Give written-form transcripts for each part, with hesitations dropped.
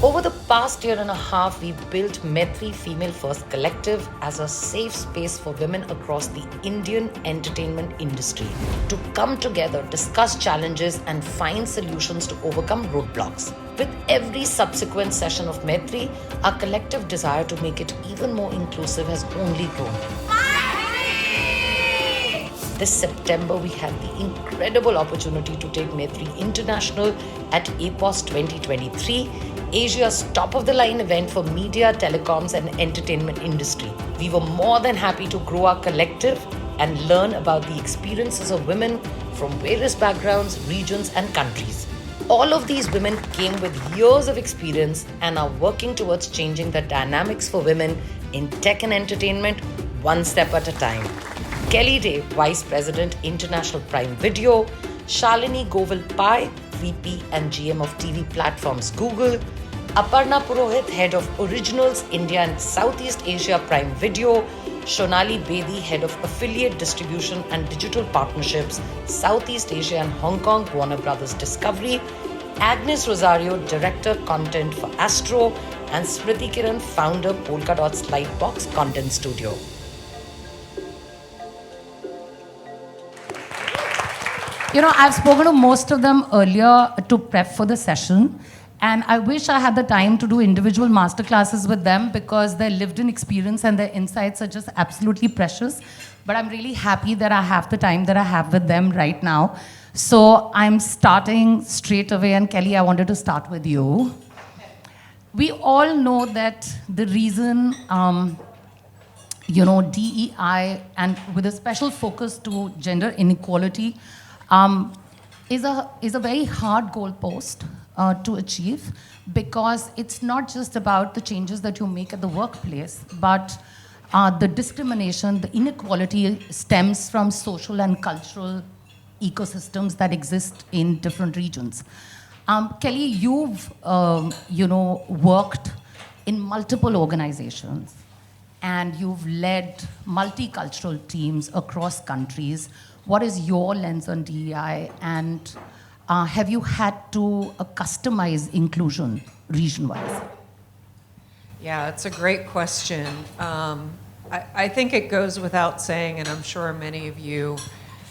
Over the past year and a half, we've built Metri Female First Collective as a safe space for women across the Indian entertainment industry to come together, discuss challenges, and find solutions to overcome roadblocks. With every subsequent session of Metri, our collective desire to make it even more inclusive has only grown. This September, we had the incredible opportunity to take Maitri International at APOS 2023, Asia's top-of-the-line event for media, telecoms, and entertainment industry. We were more than happy to grow our collective and learn about the experiences of women from various backgrounds, regions, and countries. All of these women came with years of experience and are working towards changing the dynamics for women in tech and entertainment one step at a time. Kelly Day, Vice President, International Prime Video, Shalini Govil Pai, VP and GM of TV platforms Google, Aparna Purohit, Head of Originals, India and Southeast Asia Prime Video, Shonali Bedi, Head of Affiliate Distribution and Digital Partnerships, Southeast Asia and Hong Kong, Warner Brothers Discovery, Agnes Rosario, Director Content for Astro, and Smriti Kiran, Founder, Polkadot's Lightbox Content Studio. I've spoken to most of them earlier to prep for the session, and I wish I had the time to do individual masterclasses with them because their lived-in experience and their insights are just absolutely precious. But I'm really happy that I have the time that I have with them right now. So I'm starting straight away, and Kelly, I wanted to start with you. We all know that the reason, DEI, and with a special focus to gender inequality, is a very hard goalpost to achieve, because it's not just about the changes that you make at the workplace, but the discrimination, the inequality stems from social and cultural ecosystems that exist in different regions. Kelly, you've worked in multiple organizations, and you've led multicultural teams across countries. What is your lens on DEI, and have you had to customize inclusion region-wise? Yeah, it's a great question. I think it goes without saying, and I'm sure many of you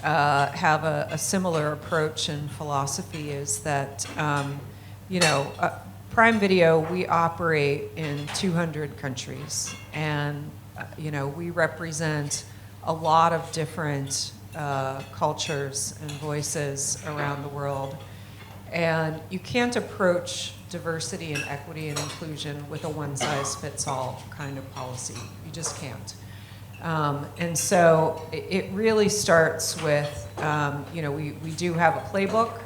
have a similar approach and philosophy, is that, Prime Video, we operate in 200 countries, and, we represent a lot of different cultures and voices around the world. And you can't approach diversity and equity and inclusion with a one-size-fits-all kind of policy. You just can't. And so it really starts with, we do have a playbook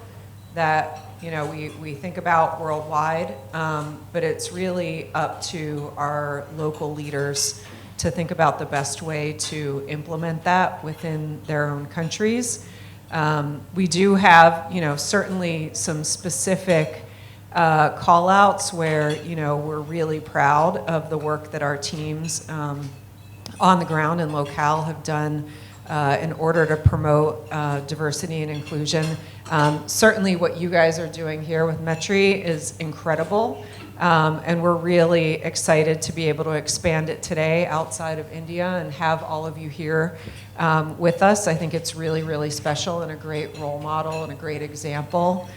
that, we think about worldwide, but it's really up to our local leaders to think about the best way to implement that within their own countries. We do have, certainly some specific call-outs where, we're really proud of the work that our teams on the ground and locale have done in order to promote diversity and inclusion. Certainly what you guys are doing here with Metri is incredible. And we're really excited to be able to expand it today outside of India and have all of you here with us. I think it's really, really special and a great role model and a great example.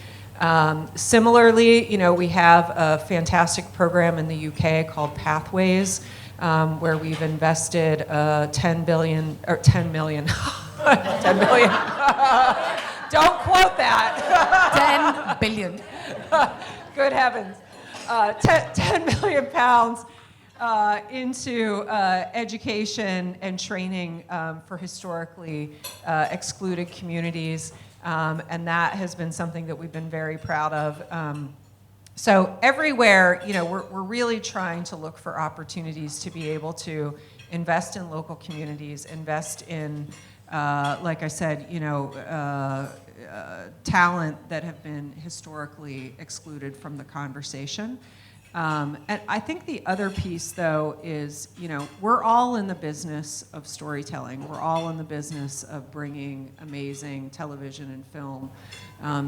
Similarly, we have a fantastic program in the UK called Pathways, where we've invested 10 million. 10 million. Don't quote that. 10 billion. Good heavens. 10 million pounds into education and training for historically excluded communities. And that has been something that we've been very proud of. So everywhere, we're really trying to look for opportunities to be able to invest in local communities, invest in, like I said, talent that have been historically excluded from the conversation. And I think the other piece, though, is, we're all in the business of storytelling. We're all in the business of bringing amazing television and film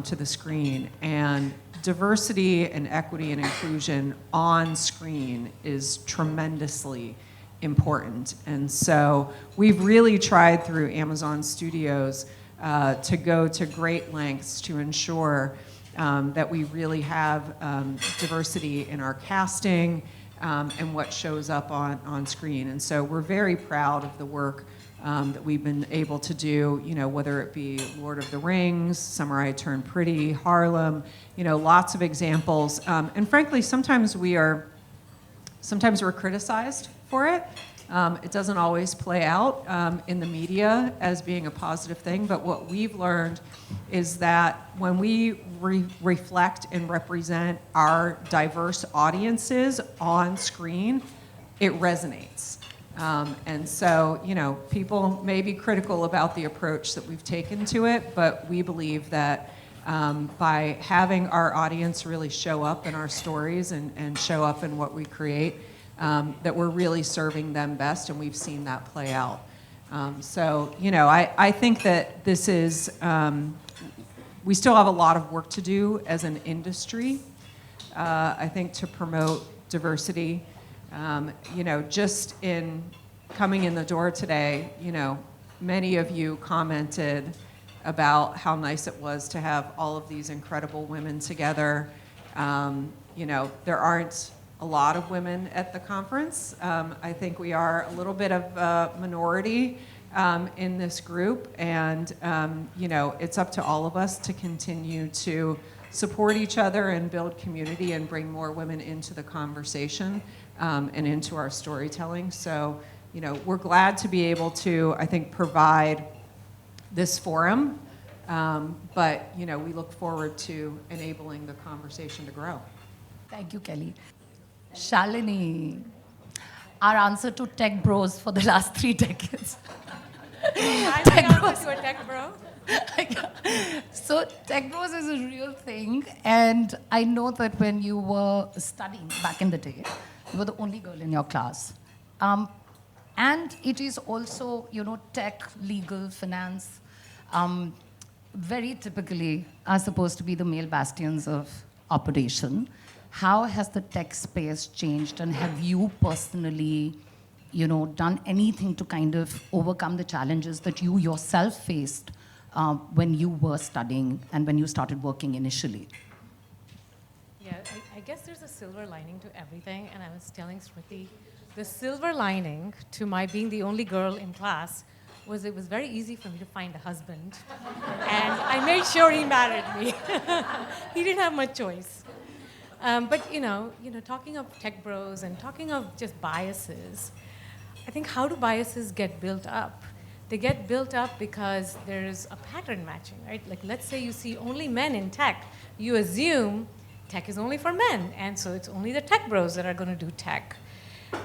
to the screen. And diversity and equity and inclusion on screen is tremendously important. And so we've really tried through Amazon Studios to go to great lengths to ensure that we really have diversity in our casting and what shows up on screen. And so we're very proud of the work that we've been able to do, whether it be Lord of the Rings, Summer I Turned Pretty, Harlem, lots of examples. And frankly, sometimes we're criticized for it. It doesn't always play out in the media as being a positive thing, but what we've learned is that when we reflect and represent our diverse audiences on screen, it resonates. And so, people may be critical about the approach that we've taken to it, but we believe that by having our audience really show up in our stories and show up in what we create, that we're really serving them best, and we've seen that play out. I think that this is, we still have a lot of work to do as an industry, I think, to promote diversity. Just in coming in the door today, many of you commented about how nice it was to have all of these incredible women together. There aren't a lot of women at the conference. I think we are a little bit of a minority in this group, and it's up to all of us to continue to support each other and build community and bring more women into the conversation and into our storytelling. So, we're glad to be able to, I think, provide this forum, but, we look forward to enabling the conversation to grow. Thank you, Kelly. Shalini, our answer to tech bros for the last 3 decades. I'm the answer to a tech bro. So tech bros is a real thing, and I know that when you were studying back in the day, you were the only girl in your class. And it is also, tech, legal, finance, very typically are supposed to be the male bastions of operation. How has the tech space changed, and have you personally, done anything to kind of overcome the challenges that you yourself faced when you were studying and when you started working initially? Yeah, I guess there's a silver lining to everything, and I was telling Smriti, the silver lining to my being the only girl in class was it was very easy for me to find a husband, and I made sure he married me. He didn't have much choice. But talking of tech bros and talking of just biases, I think how do biases get built up? They get built up because there's a pattern matching, right? Like, let's say you see only men in tech. You assume tech is only for men, and so it's only the tech bros that are going to do tech.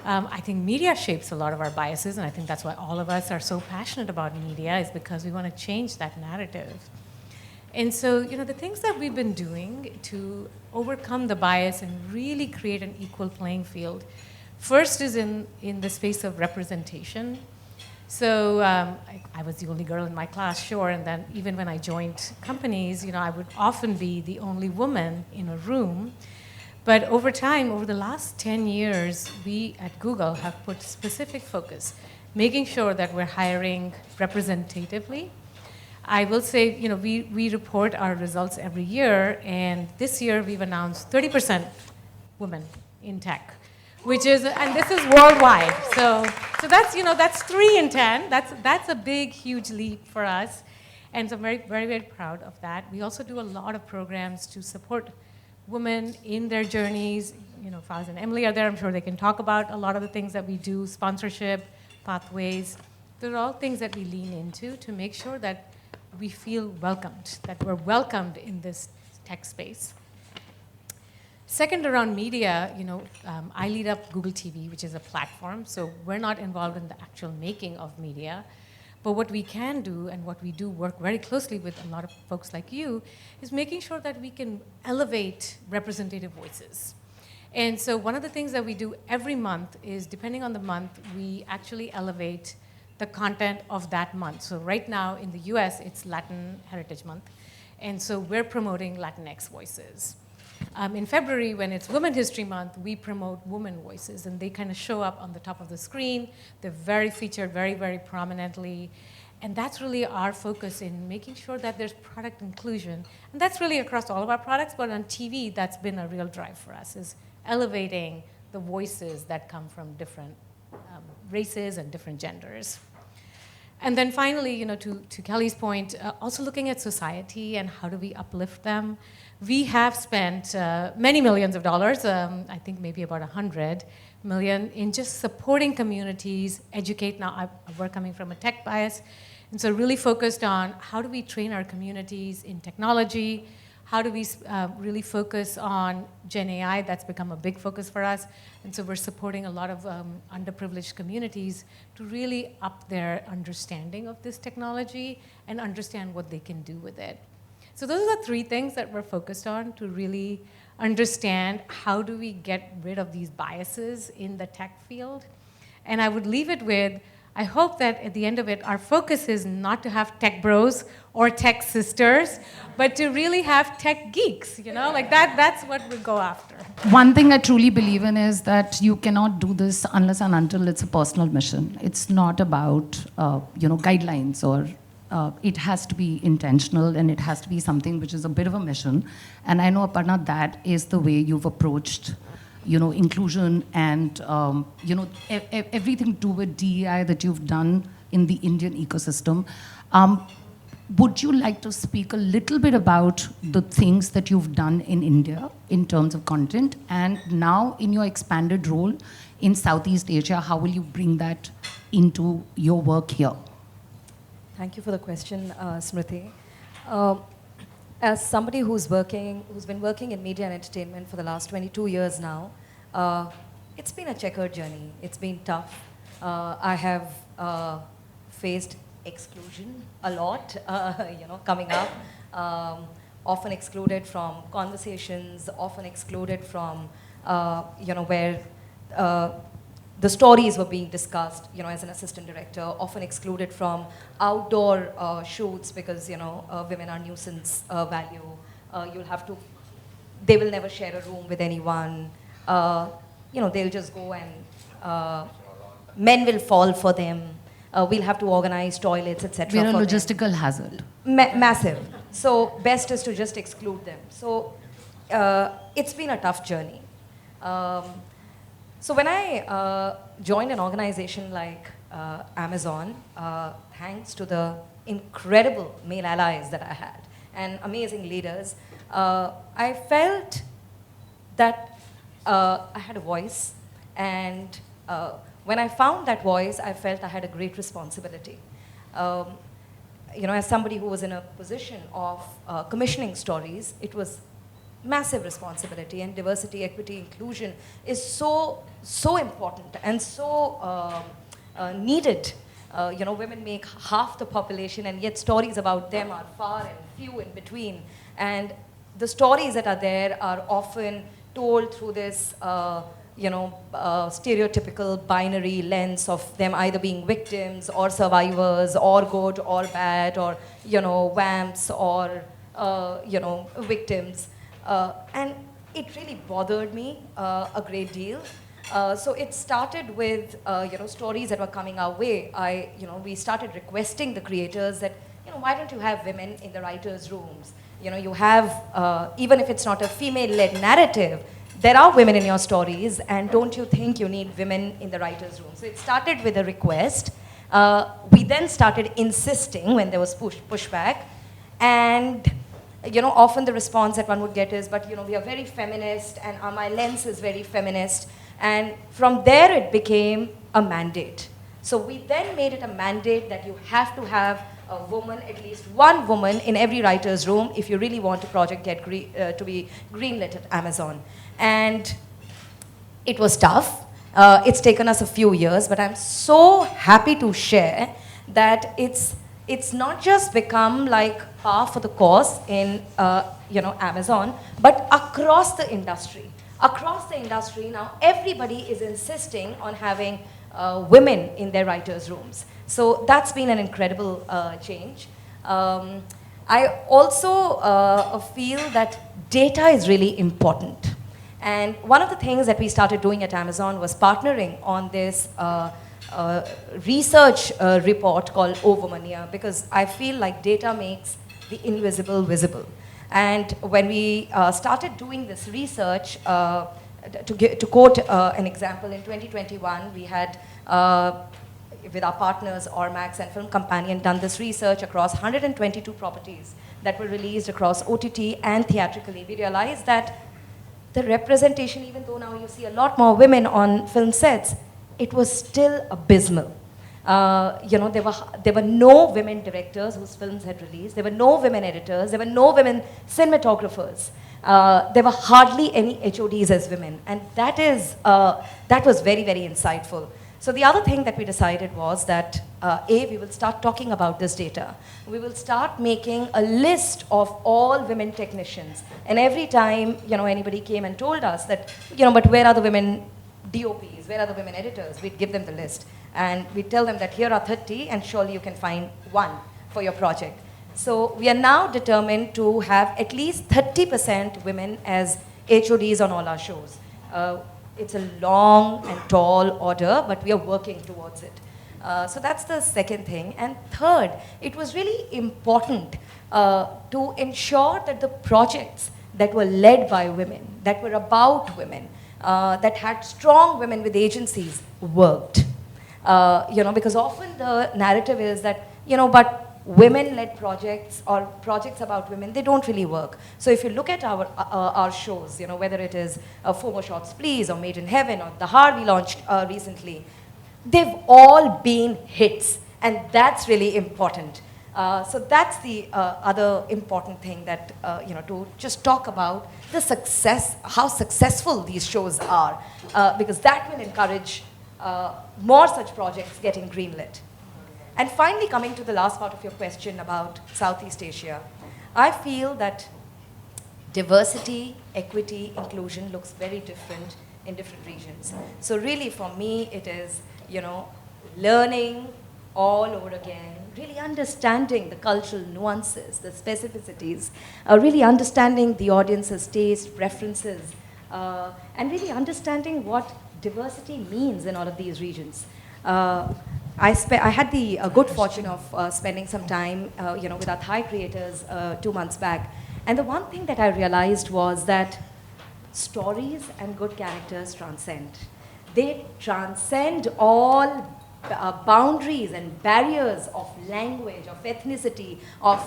I think media shapes a lot of our biases, and I think that's why all of us are so passionate about media, is because we want to change that narrative. And so, the things that we've been doing to overcome the bias and really create an equal playing field, first is in the space of representation. So I was the only girl in my class, sure, and then even when I joined companies, I would often be the only woman in a room. But over time, over the last 10 years, we at Google have put specific focus, making sure that we're hiring representatively. I will say, we report our results every year, and this year we've announced 30% women in tech, which is, and this is worldwide. So that's, that's 3 in 10. That's a big, huge leap for us, and so I'm very, very, very proud of that. We also do a lot of programs to support women in their journeys. Faz and Emily are there. I'm sure they can talk about a lot of the things that we do, sponsorship, pathways. They're all things that we lean into to make sure that we feel welcomed, that we're welcomed in this tech space. Second, around media, I lead up Google TV, which is a platform, so we're not involved in the actual making of media. But what we can do, and what we do work very closely with a lot of folks like you, is making sure that we can elevate representative voices. And so one of the things that we do every month is, depending on the month, we actually elevate the content of that month. So right now in the US, it's Latin Heritage Month. And so we're promoting Latinx voices. in February, when it's Women History Month, we promote women voices, and they kind of show up on the top of the screen. They're very featured very, very prominently. And that's really our focus in making sure that there's product inclusion. And that's really across all of our products, but on TV, that's been a real drive for us, is elevating the voices that come from different races and different genders. And then finally, you know, to Kelly's point, also looking at society and how do we uplift them. We have spent many millions of dollars, I think maybe about 100 million, in just supporting communities, educate. Now, we're coming from a tech bias, and so really focused on how do we train our communities in technology, how do we really focus on Gen AI? That's become a big focus for us. And so we're supporting a lot of underprivileged communities to really up their understanding of this technology and understand what they can do with it. So those are the three things that we're focused on to really understand how do we get rid of these biases in the tech field. And I would leave it with, I hope that at the end of it, our focus is not to have tech bros or tech sisters, but to really have tech geeks, you know, like that's what we go after. One thing I truly believe in is that you cannot do this unless and until it's a personal mission. It's not about, guidelines or it has to be intentional, and it has to be something which is a bit of a mission. And I know, Aparna, that is the way you've approached inclusion and, everything to do with DEI that you've done in the Indian ecosystem. Would you like to speak a little bit about the things that you've done in India in terms of content, and now in your expanded role in Southeast Asia, how will you bring that into your work here? Thank you for the question, Smriti. As somebody who's been working in media and entertainment for the last 22 years now, it's been a checkered journey. It's been tough. I have faced exclusion a lot, coming up. Often excluded from conversations, often excluded from, where the stories were being discussed, as an assistant director, often excluded from outdoor shoots because, women are nuisance value. They will never share a room with anyone. They'll just go and men will fall for them. We'll have to organize toilets, etc. We're a logistical hazard. Massive. So best is to just exclude them. So it's been a tough journey. So when I joined an organization like Amazon, thanks to the incredible male allies that I had and amazing leaders, I felt that I had a voice, and when I found that voice, I felt I had a great responsibility. As somebody who was in a position of commissioning stories, it was massive responsibility, and diversity, equity, inclusion is so important and so needed. Women make half the population, and yet stories about them are far and few in between. And the stories that are there are often told through this, stereotypical binary lens of them either being victims or survivors or good or bad or, vamps or, victims. And it really bothered me a great deal. So it started with, stories that were coming our way. We started requesting the creators that, why don't you have women in the writers' rooms? You have, even if it's not a female-led narrative, there are women in your stories, and don't you think you need women in the writers' room? So it started with a request. We then started insisting when there was pushback, and often the response that one would get is, but we are very feminist, and my lens is very feminist. And from there it became a mandate. So we then made it a mandate that you have to have a woman, at least one woman in every writer's room if you really want a project to be greenlit at Amazon. And it was tough. It's taken us a few years, but I'm so happy to share that it's not just become like par for the course in Amazon, but across the industry. Across the industry now, everybody is insisting on having women in their writers' rooms. So that's been an incredible change. I also feel that data is really important. And one of the things that we started doing at Amazon was partnering on this research report called Overmania, because I feel like data makes the invisible visible. And when we started doing this research, to quote an example, in 2021, we had, with our partners, Ormax and Film Companion, done this research across 122 properties that were released across OTT and theatrically. We realized that the representation, even though now you see a lot more women on film sets, it was still abysmal. There were no women directors whose films had released. There were no women editors. There were no women cinematographers. There were hardly any HODs as women, and that was very, very insightful. So the other thing that we decided was that we will start talking about this data. We will start making a list of all women technicians, and every time anybody came and told us that but where are the women DOPs, where are the women editors, we'd give them the list. And we tell them that here are 30, and surely you can find one for your project. So we are now determined to have at least 30% women as HODs on all our shows. It's a long and tall order, but we are working towards it. So that's the second thing. And third, it was really important to ensure that the projects that were led by women, that were about women, that had strong women with agencies worked. Because often the narrative is that, but women-led projects or projects about women, they don't really work. So if you look at our shows, whether it is Four More Shots Please or Made in Heaven or The Har we launched recently, they've all been hits, and that's really important. So that's the other important thing that, to just talk about the success, how successful these shows are, because that will encourage more such projects getting greenlit. And finally, coming to the last part of your question about Southeast Asia, I feel that diversity, equity, inclusion looks very different in different regions. So really for me, it is, learning all over again, really understanding the cultural nuances, the specificities, really understanding the audience's taste, preferences, and really understanding what diversity means in all of these regions. I had the good fortune of spending some time, with our Thai creators 2 months back, and the one thing that I realized was that stories and good characters transcend. They transcend all boundaries and barriers of language, of ethnicity, of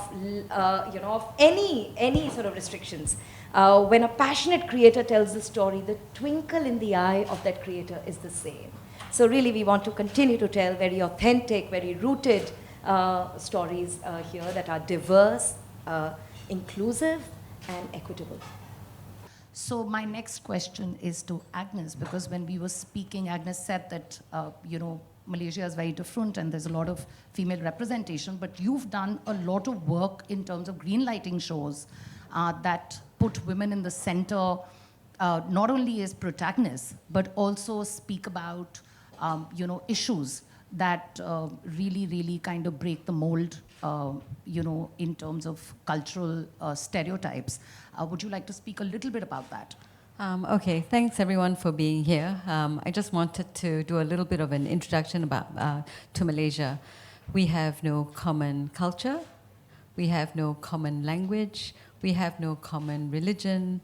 any sort of restrictions. When a passionate creator tells the story, the twinkle in the eye of that creator is the same. So really, we want to continue to tell very authentic, very rooted stories here that are diverse, inclusive, and equitable. So my next question is to Agnes, because when we were speaking, Agnes said that, Malaysia is very different and there's a lot of female representation, but you've done a lot of work in terms of greenlighting shows that put women in the center, not only as protagonists, but also speak about issues that really, really kind of break the mold, in terms of cultural stereotypes. Would you like to speak a little bit about that? Okay, thanks everyone for being here. I just wanted to do a little bit of an introduction to Malaysia. We have no common culture, we have no common language, we have no common religion,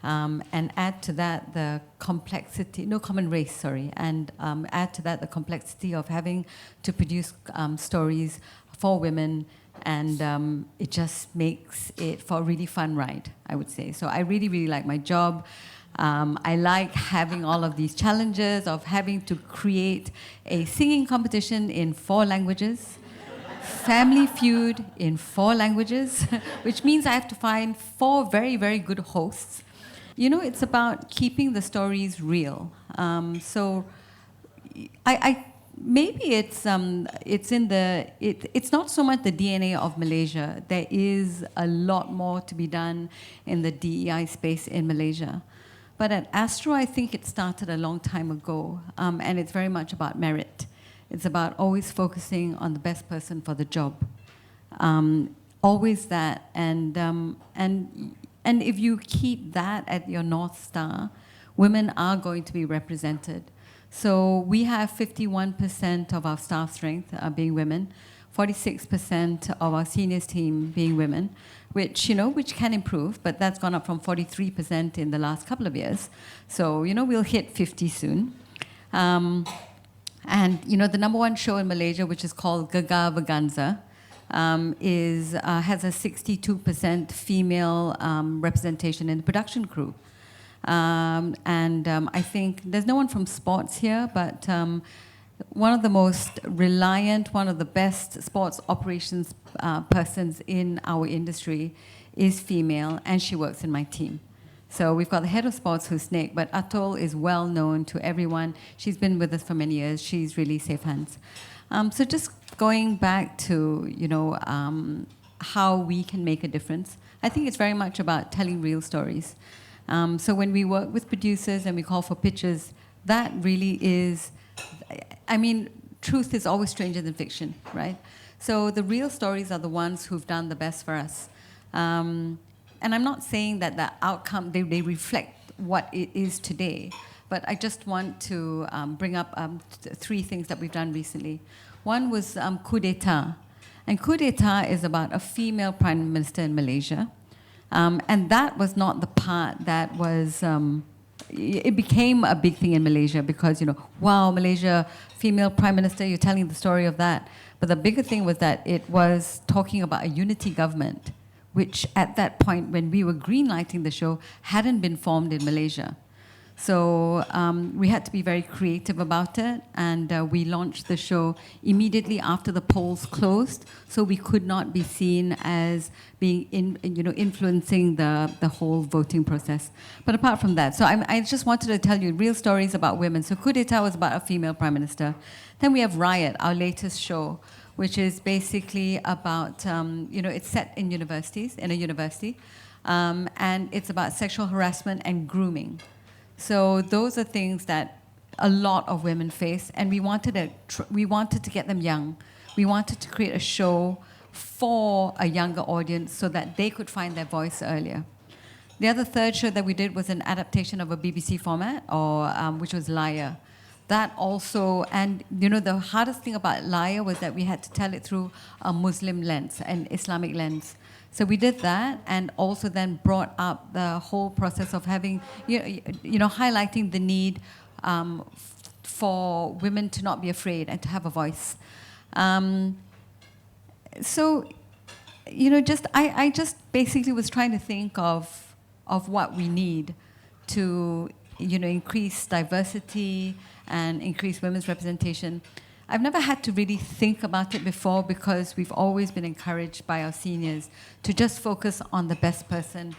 and add to that the complexity, no common race, sorry, and add to that the complexity of having to produce stories for women, and it just makes it for a really fun ride, I would say. So I really, really like my job. I like having all of these challenges of having to create a singing competition in 4 languages, Family Feud in 4 languages, which means I have to find 4 very, very good hosts. It's about keeping the stories real. So maybe it's not so much the DNA of Malaysia. There is a lot more to be done in the DEI space in Malaysia. But at Astro, I think it started a long time ago, and it's very much about merit. It's about always focusing on the best person for the job. Always that, and and if you keep that at your North Star, women are going to be represented. So we have 51% of our staff strength being women, 46% of our seniors team being women, which, which can improve, but that's gone up from 43% in the last couple of years. So, we'll hit 50 soon. And, the number one show in Malaysia, which is called Gegar Vaganza, has a 62% female representation in the production crew. I think there's no one from sports here, but one of the most reliant, one of the best sports operations persons in our industry is female, and she works in my team. So we've got the head of sports who's Snake, but Atul is well known to everyone. She's been with us for many years. She's really safe hands. So just going back to, how we can make a difference, I think it's very much about telling real stories. So when we work with producers and we call for pitches, that really is, truth is always stranger than fiction, right? So the real stories are the ones who've done the best for us. And I'm not saying that the outcome, they reflect what it is today, but I just want to bring up three things that we've done recently. One was coup d'etat. And coup d'etat is about a female prime minister in Malaysia. And that was not the part that was, it became a big thing in Malaysia because, wow, Malaysia, female prime minister, you're telling the story of that. But the bigger thing was that it was talking about a unity government, which at that point, when we were greenlighting the show, hadn't been formed in Malaysia. So we had to be very creative about it, and we launched the show immediately after the polls closed, so we could not be seen as being influencing the whole voting process. But apart from that, so I just wanted to tell you real stories about women. So coup d'etat was about a female prime minister. Then we have Riot, our latest show, which is basically about, it's set in universities, in a university, and it's about sexual harassment and grooming. So those are things that a lot of women face, and we wanted to get them young. We wanted to create a show for a younger audience so that they could find their voice earlier. The other third show that we did was an adaptation of a BBC format, which was Liar. That also, and the hardest thing about Liar was that we had to tell it through a Muslim lens, an Islamic lens. So we did that, and also then brought up the whole process of having, highlighting the need for women to not be afraid and to have a voice. I just basically was trying to think of what we need to, increase diversity and increase women's representation. I've never had to really think about it before because we've always been encouraged by our seniors to just focus on the best person.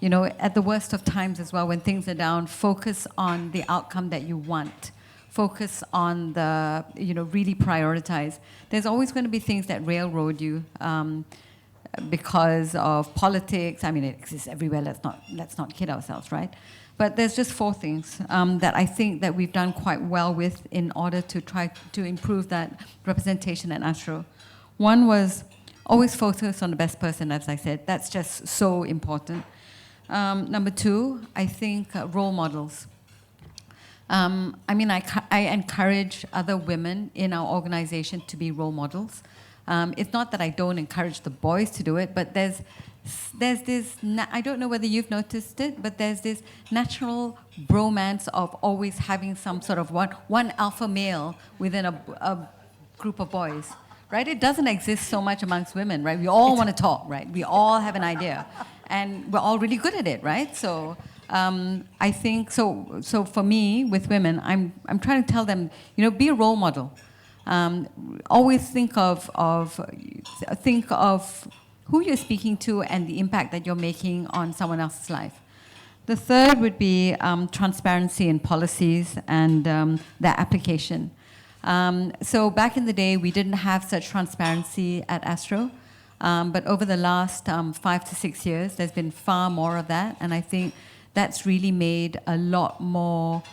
At the worst of times as well, when things are down, focus on the outcome that you want. Focus on the, really prioritize. There's always going to be things that railroad you because of politics. It exists everywhere. Let's not kid ourselves, right? But there's just four things that I think that we've done quite well with in order to try to improve that representation at Astro. One was always focus on the best person, as I said. That's just so important. Number two, I think role models. I encourage other women in our organization to be role models. It's not that I don't encourage the boys to do it, but there's this, I don't know whether you've noticed it, but there's this natural bromance of always having some sort of one alpha male within a group of boys, right? It doesn't exist so much amongst women, right? We all want to talk, right? We all have an idea, and we're all really good at it, right? So I think, so for me, with women, I'm trying to tell them, be a role model. Always think of who you're speaking to and the impact that you're making on someone else's life. The third would be transparency in policies and their application. So back in the day, we didn't have such transparency at Astro, but over the last 5 to 6 years, there's been far more of that, and I think that's really made a lot more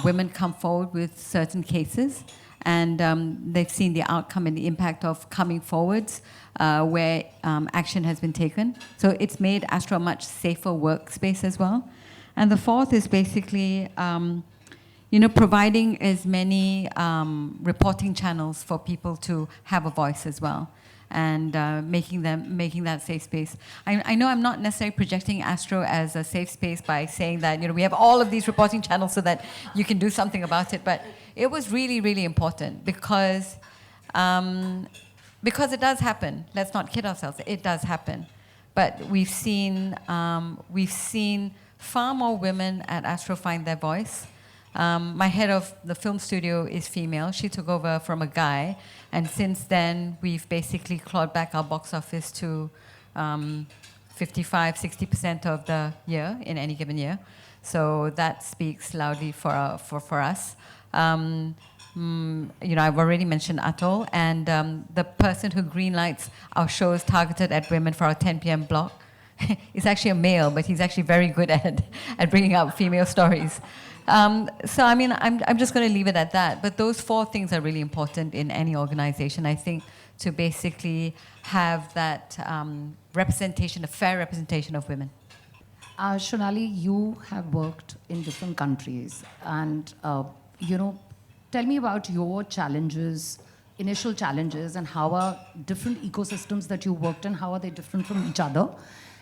women come forward with certain cases. and they've seen the outcome and the impact of coming forwards where action has been taken. So it's made Astro a much safer workspace as well. And the fourth is basically, providing as many reporting channels for people to have a voice as well, and making that safe space. I know I'm not necessarily projecting Astro as a safe space by saying that we have all of these reporting channels so that you can do something about it, but it was really, really important because it does happen. Let's not kid ourselves. It does happen, but we've seen far more women at Astro find their voice. My head of the film studio is female. She took over from a guy. And since then, we've basically clawed back our box office to 55, 60% of the year in any given year. So that speaks loudly for us. I've already mentioned Atul. And the person who greenlights our shows targeted at women for our 10 p.m. block is actually a male, but he's actually very good at bringing out female stories. So, I'm just going to leave it at that. But those four things are really important in any organization, I think, to basically have that representation, a fair representation of women. Shonali, you have worked in different countries. And, tell me about your challenges, initial challenges, and how are different ecosystems that you worked in, how are they different from each other?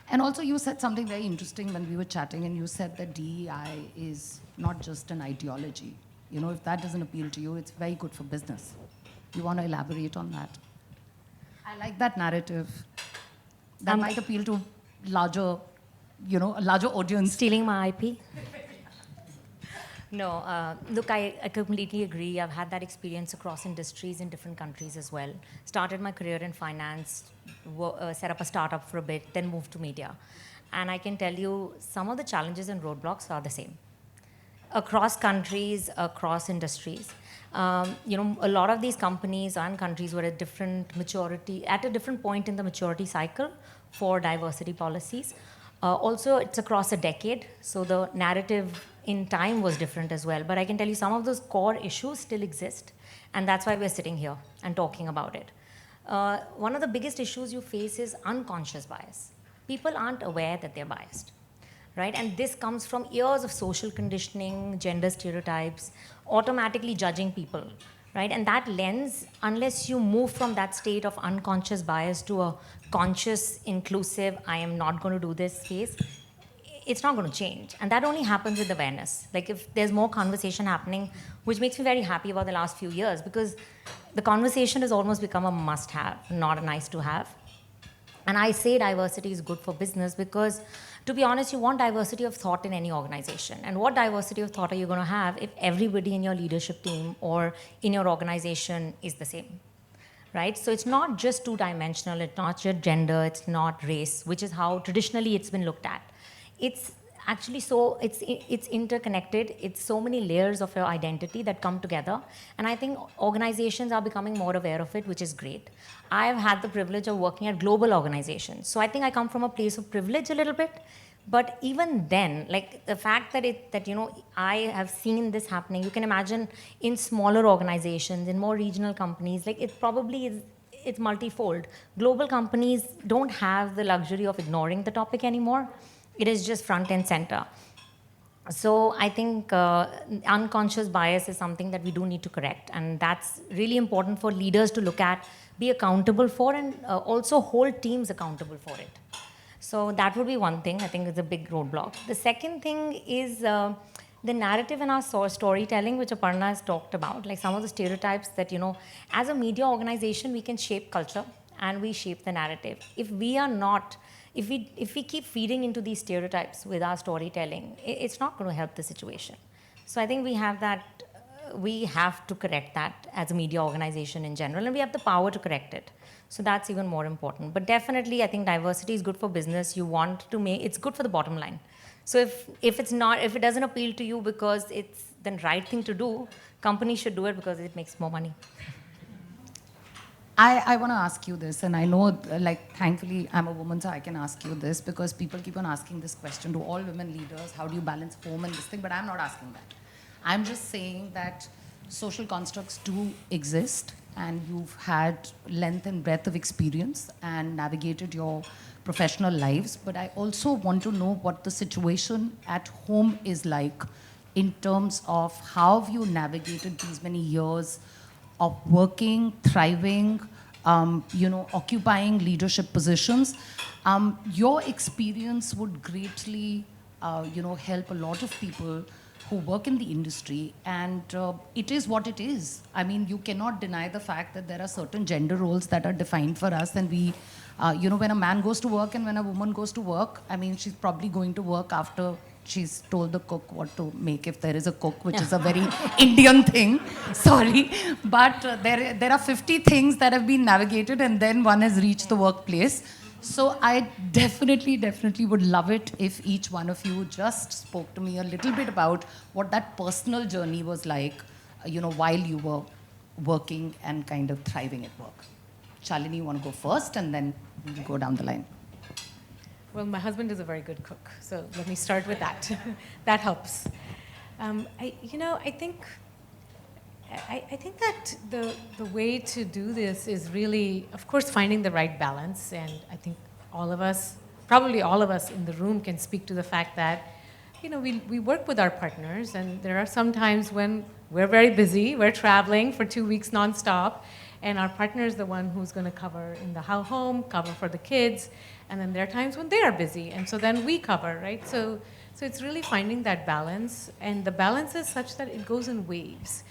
And also, you said something very interesting when we were chatting, and you said that DEI is not just an ideology. If that doesn't appeal to you, it's very good for business. You want to elaborate on that? I like that narrative. That might appeal to a larger audience. Stealing my IP? No, look, I completely agree. I've had that experience across industries in different countries as well. Started my career in finance, set up a startup for a bit, then moved to media. And I can tell you, some of the challenges and roadblocks are the same. Across countries, across industries. A lot of these companies and countries were at a different point in the maturity cycle for diversity policies. Also, it's across a decade, so the narrative in time was different as well. But I can tell you some of those core issues still exist, and that's why we're sitting here and talking about it. One of the biggest issues you face is unconscious bias. People aren't aware that they're biased, right? And this comes from years of social conditioning, gender stereotypes, automatically judging people, right? And that lens, unless you move from that state of unconscious bias to a conscious, inclusive, I am not going to do this space, it's not going to change. And that only happens with awareness. Like if there's more conversation happening, which makes me very happy about the last few years, because the conversation has almost become a must-have, not a nice-to-have. And I say diversity is good for business because, to be honest, you want diversity of thought in any organization. And what diversity of thought are you going to have if everybody in your leadership team or in your organization is the same? Right? So it's not just two-dimensional, it's not just gender, it's not race, which is how traditionally it's been looked at. It's actually it's interconnected. It's so many layers of your identity that come together. And I think organizations are becoming more aware of it, which is great. I've had the privilege of working at global organizations. So I think I come from a place of privilege a little bit. But even then, like the fact that I have seen this happening, you can imagine in smaller organizations, in more regional companies, like it probably is, it's multifold. Global companies don't have the luxury of ignoring the topic anymore. It is just front and center. So I think unconscious bias is something that we do need to correct. And that's really important for leaders to look at, be accountable for, and also hold teams accountable for it. So that would be one thing. I think it's a big roadblock. The second thing is the narrative in our storytelling, which Aparna has talked about, like some of the stereotypes that, as a media organization, we can shape culture and we shape the narrative. If we keep feeding into these stereotypes with our storytelling, it's not going to help the situation. So I think we have to correct that as a media organization in general, and we have the power to correct it. So that's even more important. But definitely, I think diversity is good for business. It's good for the bottom line. So if it doesn't appeal to you because it's the right thing to do, companies should do it because it makes more money. I want to ask you this, and I know, thankfully, I'm a woman, so I can ask you this, because people keep on asking this question to all women leaders, how do you balance home and this thing, but I'm not asking that. I'm just saying that social constructs do exist, and you've had length and breadth of experience and navigated your professional lives. But I also want to know what the situation at home is like in terms of how have you navigated these many years of working, thriving, occupying leadership positions. Your experience would greatly, help a lot of people who work in the industry, and it is what it is. I mean, you cannot deny the fact that there are certain gender roles that are defined for us, and we, when a man goes to work and when a woman goes to work, I mean, she's probably going to work after she's told the cook what to make, if there is a cook, which is a very Indian thing. Sorry. But there are 50 things that have been navigated, and then one has reached the workplace. So I definitely would love it if each one of you just spoke to me a little bit about what that personal journey was like, while you were working and kind of thriving at work. Shalini, you want to go first, and then we'll go down the line. Well, my husband is a very good cook, so let me start with that. That helps. I think that the way to do this is really, of course, finding the right balance. And I think all of us, probably all of us in the room, can speak to the fact that, we work with our partners, and there are some times when we're very busy, we're traveling for 2 weeks nonstop, and our partner is the one who's going to cover in the home, cover for the kids, and then there are times when they are busy, and so then we cover, right? So it's really finding that balance, and the balance is such that it goes in waves.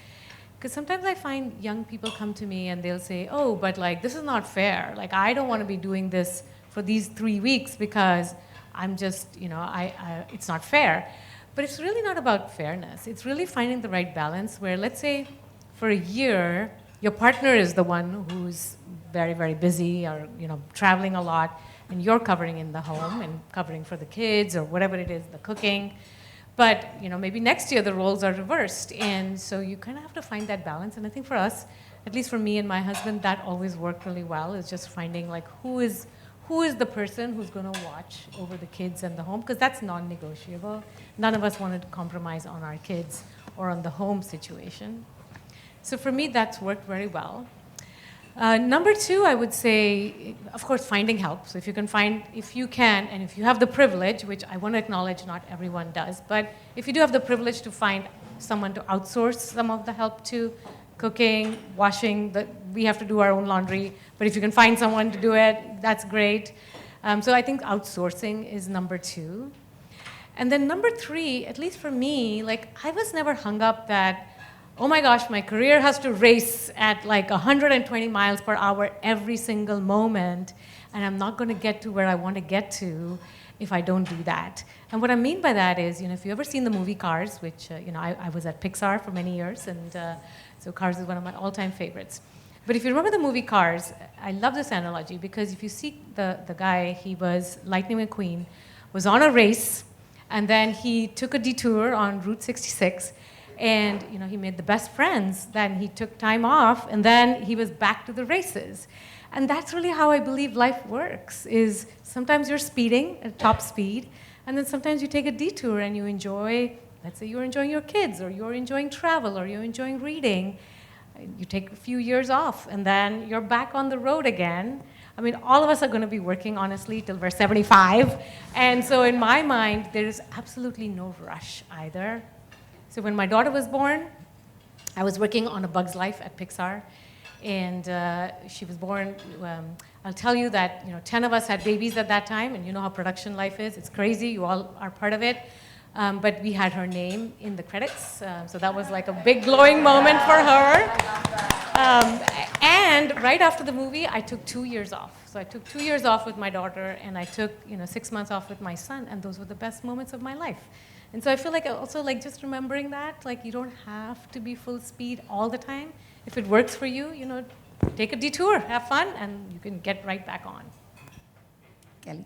Because sometimes I find young people come to me and they'll say, oh, but this is not fair. I don't want to be doing this for these 3 weeks because I'm just, it's not fair. But it's really not about fairness. It's really finding the right balance where, let's say, for a year, your partner is the one who's very, very busy or, traveling a lot, and you're covering in the home and covering for the kids or whatever it is, the cooking. But, maybe next year the roles are reversed. And so you kind of have to find that balance. And I think for us, at least for me and my husband, that always worked really well, is just finding who is the person who's going to watch over the kids and the home, because that's non-negotiable. None of us wanted to compromise on our kids or on the home situation. So for me, that's worked very well. Number two, I would say, of course, finding help. So if you can, and if you have the privilege, which I want to acknowledge not everyone does, but if you do have the privilege to find someone to outsource some of the help to, cooking, washing, we have to do our own laundry, but if you can find someone to do it, that's great. So I think outsourcing is number two. And then number three, at least for me, I was never hung up that, oh my gosh, my career has to race at 120 miles per hour every single moment, and I'm not going to get to where I want to get to if I don't do that. And what I mean by that is, if you've ever seen the movie Cars, which, I was at Pixar for many years, and so Cars is one of my all-time favorites. But if you remember the movie Cars, I love this analogy, because if you see the guy, he was Lightning McQueen, was on a race, and then he took a detour on Route 66, and he made the best friends. Then he took time off, and then he was back to the races. And that's really how I believe life works, is sometimes you're speeding at top speed, and then sometimes you take a detour and you enjoy, let's say you're enjoying your kids, or you're enjoying travel, or you're enjoying reading. You take a few years off, and then you're back on the road again. I mean, all of us are going to be working, honestly, till we're 75. And so in my mind, there is absolutely no rush either. So when my daughter was born, I was working on A Bug's Life at Pixar, and she was born. I'll tell you that 10 of us had babies at that time, and you know how production life is. It's crazy. You all are part of it. But we had her name in the credits, so that was a big glowing moment for her. And right after the movie, I took 2 years off. So I took 2 years off with my daughter, and I took 6 months off with my son, and those were the best moments of my life. And so I feel also just remembering that, you don't have to be full speed all the time. If it works for you, take a detour, have fun, and you can get right back on. Kelly?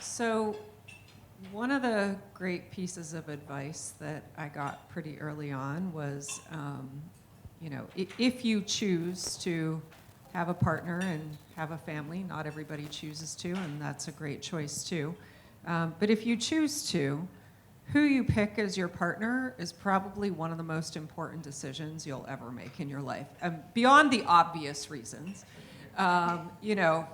So one of the great pieces of advice that I got pretty early on was, if you choose to have a partner and have a family, not everybody chooses to, and that's a great choice too. But if you choose to, who you pick as your partner is probably one of the most important decisions you'll ever make in your life, beyond the obvious reasons. You know,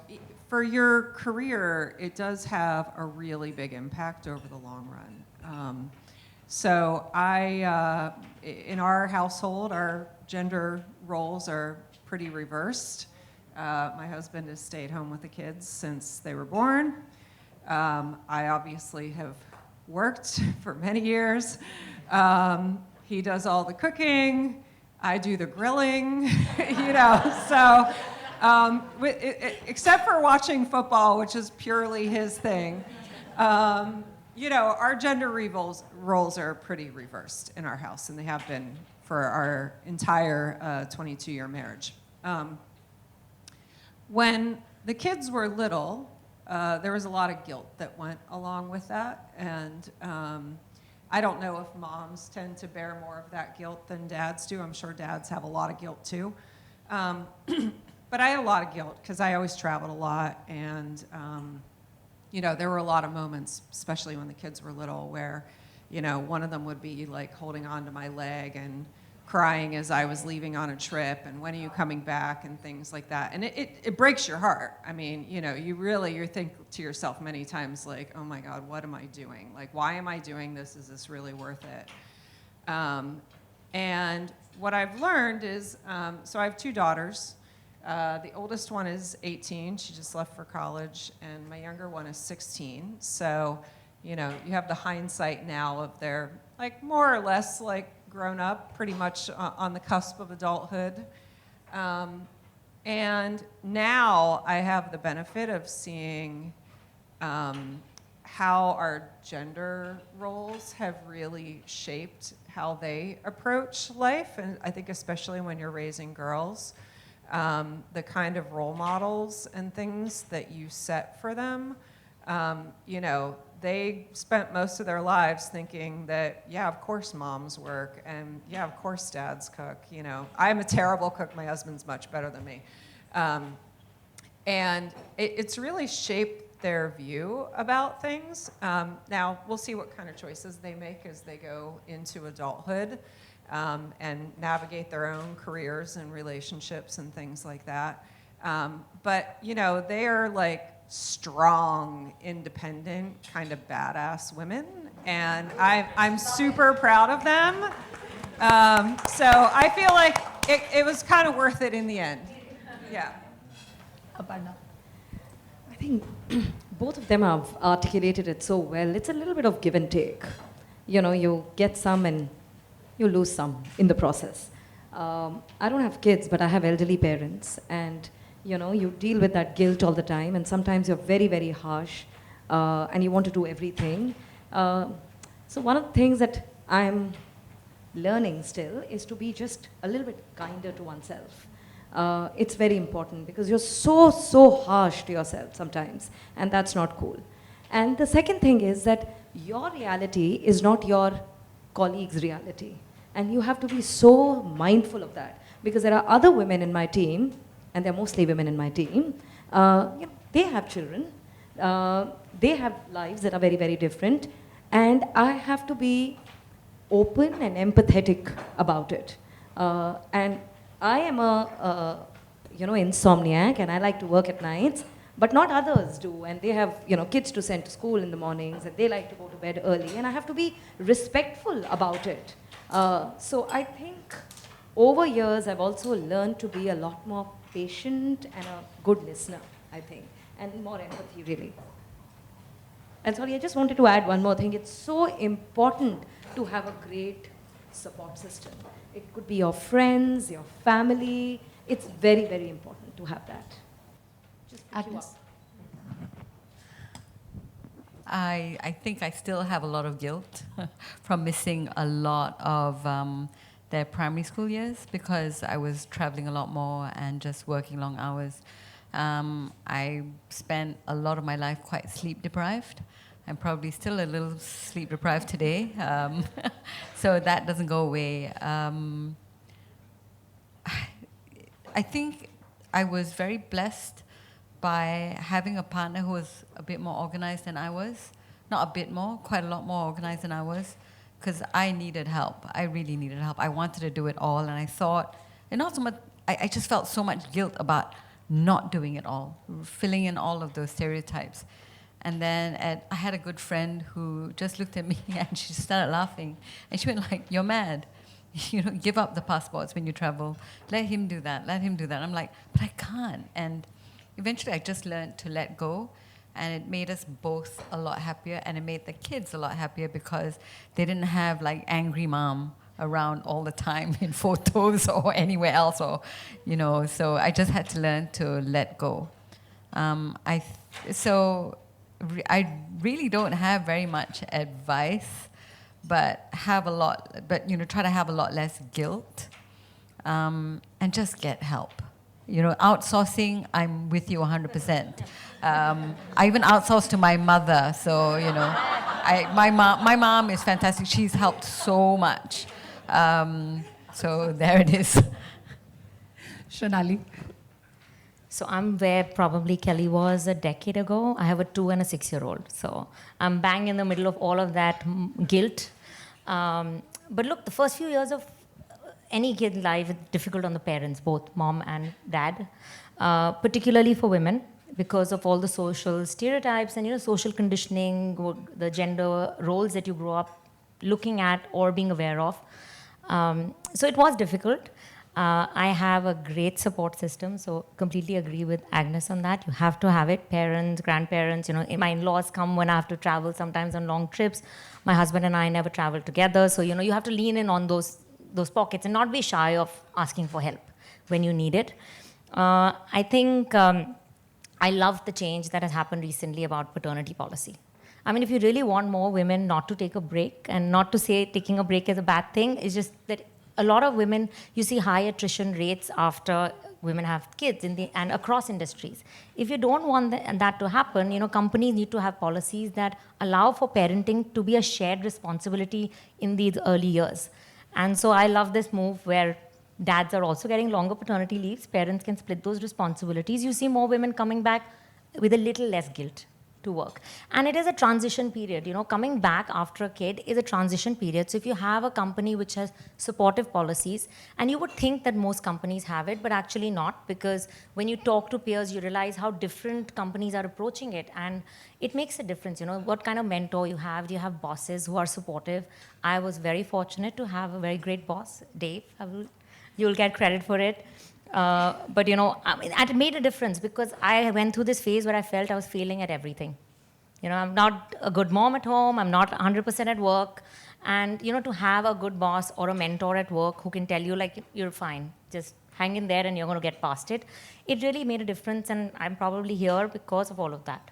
for your career, it does have a really big impact over the long run. So in our household, our gender roles are pretty reversed. My husband has stayed home with the kids since they were born. I obviously have worked for many years. He does all the cooking. I do the grilling, you know, so except for watching football, which is purely his thing, you know, our gender roles are pretty reversed in our house, and they have been for our entire 22-year marriage. When the kids were little, there was a lot of guilt that went along with that, and I don't know if moms tend to bear more of that guilt than dads do. I'm sure dads have a lot of guilt too. But I had a lot of guilt because I always traveled a lot, and you know, there were a lot of moments, especially when the kids were little, where, you know, one of them would be like holding on to my leg and crying as I was leaving on a trip, and when are you coming back, and things like that. And it breaks your heart. I mean, you know, you think to yourself many times, like, oh my God, what am I doing? Like, why am I doing this? Is this really worth it? And what I've learned is, so I have two daughters. The oldest one is 18. She just left for college, and my younger one is 16. So, you know, you have the hindsight now of their, like, more or less, like, grown up, pretty much on the cusp of adulthood. And now I have the benefit of seeing how our gender roles have really shaped how they approach life, and I think especially when you're raising girls, the kind of role models and things that you set for them. You know, they spent most of their lives thinking that, yeah, of course moms work, and yeah, of course dads cook. You know, I'm a terrible cook. My husband's much better than me. And it's really shaped their view about things. Now, we'll see what kind of choices they make as they go into adulthood, and navigate their own careers and relationships and things like that. But, you know, they are like strong, independent, kind of badass women, and I'm super proud of them. So I feel like it was kind of worth it in the end. Yeah. Aparna. I think both of them have articulated it so well. It's a little bit of give and take. You know, you get some and you lose some in the process. I don't have kids, but I have elderly parents, and you know, you deal with that guilt all the time, and sometimes you're very, very harsh, and you want to do everything. So one of the things that I'm learning still is to be just a little bit kinder to oneself. It's very important because you're so harsh to yourself sometimes, and that's not cool. And the second thing is that your reality is not your colleague's reality, and you have to be so mindful of that, because there are other women in my team, and they're mostly women in my team, you know, they have children, they have lives that are very, very different, and I have to be open and empathetic about it. And I am a you know, insomniac, and I like to work at nights, but not others do, and they have, you know, kids to send to school in the mornings, and they like to go to bed early, and I have to be respectful about it. So I think over years I've also learned to be a lot more patient and a good listener, I think, and more empathy, really. And sorry, I just wanted to add one more thing. It's so important to have a great support system. It could be your friends, your family. It's very, very important to have that. Just pick you up. I think I still have a lot of guilt from missing a lot of their primary school years, because I was traveling a lot more and just working long hours. I spent a lot of my life quite sleep deprived. I'm probably still a little sleep deprived today, so that doesn't go away. I think I was very blessed by having a partner who was a bit more organized than I was. not a bit more, quite a lot more organized than I was, because I needed help. I really needed help. I wanted to do it all, and I thought, and not so much, I just felt so much guilt about not doing it all, filling in all of those stereotypes. And then I had a good friend who just looked at me and she started laughing. And she went like, "You're mad. You know, give up the passports when you travel. Let him do that. Let him do that." I'm like, "But I can't." And eventually I just learned to let go. And it made us both a lot happier. And it made the kids a lot happier because they didn't have like angry mom around all the time in photos or anywhere else. Or, you know, so I just had to learn to let go. I really don't have very much advice, but try to have a lot less guilt, and just get help. You know, outsourcing, I'm with you 100%. I even outsourced to my mother, so you know, my mom is fantastic. She's helped so much. So there it is. Shonali. So I'm where probably Kelly was a decade ago. I have a 2 and a 6-year-old. So I'm bang in the middle of all of that guilt. But look, the first few years of any kid's life is difficult on the parents, both mom and dad, particularly for women because of all the social stereotypes and, you know, social conditioning, the gender roles that you grow up looking at or being aware of. So it was difficult. I have a great support system, so completely agree with Agnes on that. You have to have it. Parents, grandparents, you know, my in-laws come when I have to travel sometimes on long trips. My husband and I never travel together, so, you know, you have to lean in on those pockets and not be shy of asking for help when you need it. I think I love the change that has happened recently about paternity policy. I mean, if you really want more women not to take a break, and not to say taking a break is a bad thing, it's just that a lot of women, you see high attrition rates after women have kids and across industries. If you don't want that to happen, you know, companies need to have policies that allow for parenting to be a shared responsibility in these early years. And so I love this move where dads are also getting longer paternity leaves. Parents can split those responsibilities. You see more women coming back with a little less guilt to work. And it is a transition period. You know, coming back after a kid is a transition period. So if you have a company which has supportive policies, and you would think that most companies have it, but actually not, because when you talk to peers, you realize how different companies are approaching it. And it makes a difference, you know, what kind of mentor you have. Do you have bosses who are supportive? I was very fortunate to have a very great boss, Dave. You'll get credit for it. But, you know, I mean, it made a difference because I went through this phase where I felt I was failing at everything. You know, I'm not a good mom at home. I'm not 100% at work. And, you know, to have a good boss or a mentor at work who can tell you, like, you're fine, just hang in there and you're going to get past it, it really made a difference. And I'm probably here because of all of that.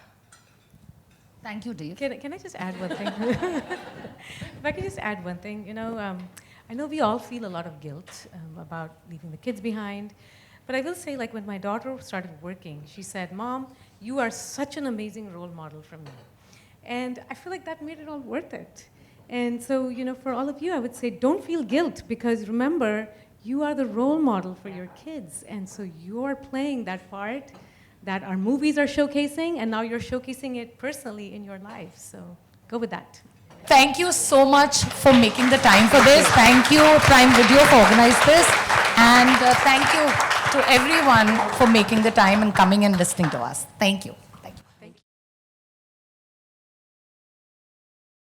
Thank you, Dave. Can I just add one thing? If I could just add one thing, you know, I know we all feel a lot of guilt about leaving the kids behind, but I will say, like, when my daughter started working, she said, "Mom, you are such an amazing role model for me." And I feel like that made it all worth it. And so, you know, for all of you, I would say, don't feel guilt, because remember, you are the role model for your kids. And so you're playing that part that our movies are showcasing, and now you're showcasing it personally in your life. So go with that. Thank you so much for making the time for this. Thank you, Prime Video, for organizing this. And thank you to everyone for making the time and coming and listening to us. Thank you.